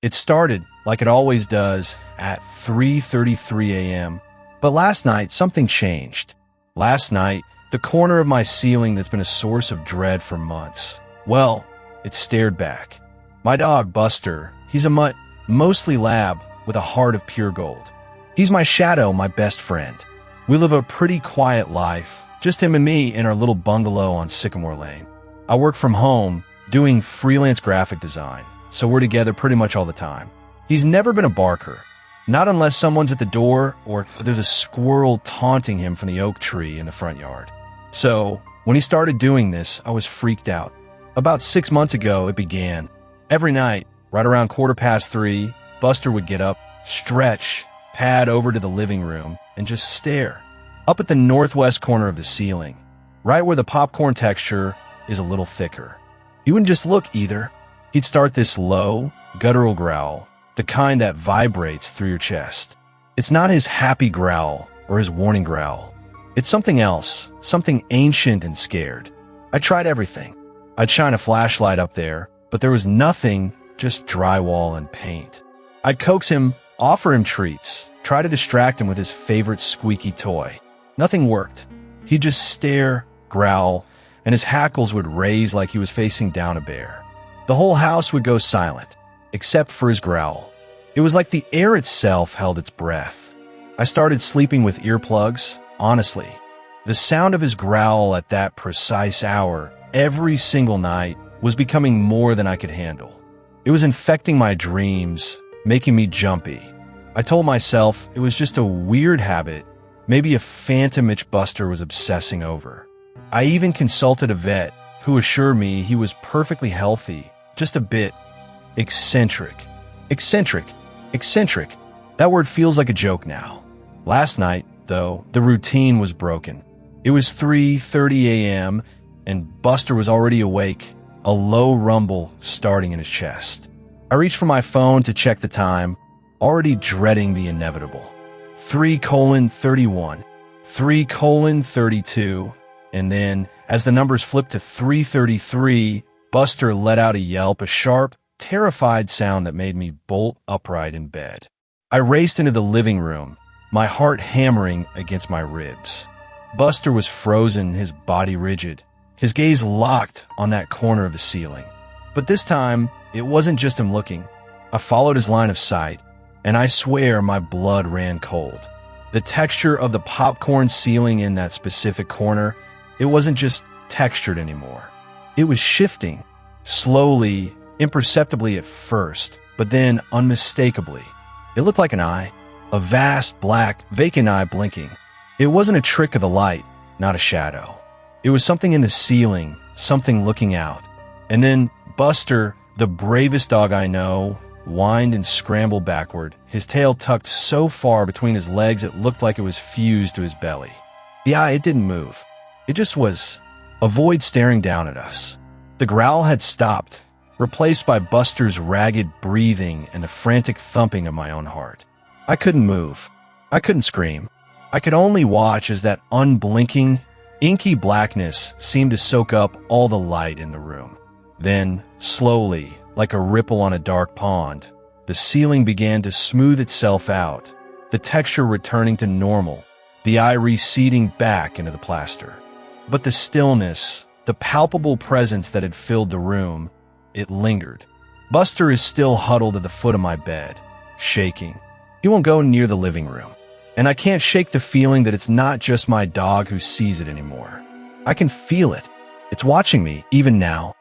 It started, like it always does, at 3:33 a.m. But last night, something changed. Last night, the corner of my ceiling that's been a source of dread for months, well, it stared back. My dog, Buster, he's a mutt, mostly lab, with a heart of pure gold. He's my shadow, my best friend. We live a pretty quiet life, just him and me in our little bungalow on Sycamore Lane. I work from home, doing freelance graphic design, so we're together pretty much all the time. He's never been a barker, not unless someone's at the door or there's a squirrel taunting him from the oak tree in the front yard. So, when he started doing this, I was freaked out. About 6 months ago, it began. Every night, right around 3:15, Buster would get up, stretch, pad over to the living room, and just stare. Up at the northwest corner of the ceiling, right where the popcorn texture is a little thicker. He wouldn't just look either. He'd start this low, guttural growl, the kind that vibrates through your chest. It's not his happy growl or his warning growl. It's something else, something ancient and scared. I tried everything. I'd shine a flashlight up there, but there was nothing, just drywall and paint. I'd coax him, offer him treats, try to distract him with his favorite squeaky toy. Nothing worked. He'd just stare, growl, and his hackles would raise like he was facing down a bear. The whole house would go silent, except for his growl. It was like the air itself held its breath. I started sleeping with earplugs, honestly. The sound of his growl at that precise hour, every single night, was becoming more than I could handle. It was infecting my dreams, making me jumpy. I told myself it was just a weird habit, maybe a phantom itch Buster was obsessing over. I even consulted a vet who assured me he was perfectly healthy, just a bit eccentric. Eccentric. Eccentric. That word feels like a joke now. Last night, though, the routine was broken. It was 3:30 a.m., and Buster was already awake, a low rumble starting in his chest. I reached for my phone to check the time, already dreading the inevitable. 3:31, 3:32, and then, as the numbers flipped to 3:33, Buster let out a yelp, a sharp, terrified sound that made me bolt upright in bed. I raced into the living room, my heart hammering against my ribs. Buster was frozen, his body rigid, his gaze locked on that corner of the ceiling. But this time, it wasn't just him looking. I followed his line of sight, and I swear my blood ran cold. The texture of the popcorn ceiling in that specific corner, it wasn't just textured anymore. It was shifting, slowly, imperceptibly at first, but then unmistakably. It looked like an eye, a vast, black, vacant eye blinking. It wasn't a trick of the light, not a shadow. It was something in the ceiling, something looking out. And then Buster, the bravest dog I know, whined and scrambled backward, his tail tucked so far between his legs it looked like it was fused to his belly. The eye, it didn't move. It just was a void staring down at us. The growl had stopped, replaced by Buster's ragged breathing and the frantic thumping of my own heart. I couldn't move. I couldn't scream. I could only watch as that unblinking, inky blackness seemed to soak up all the light in the room. Then, slowly, like a ripple on a dark pond, the ceiling began to smooth itself out, the texture returning to normal, the eye receding back into the plaster. But the stillness, the palpable presence that had filled the room, it lingered. Buster is still huddled at the foot of my bed, shaking. He won't go near the living room. And I can't shake the feeling that it's not just my dog who sees it anymore. I can feel it. It's watching me, even now.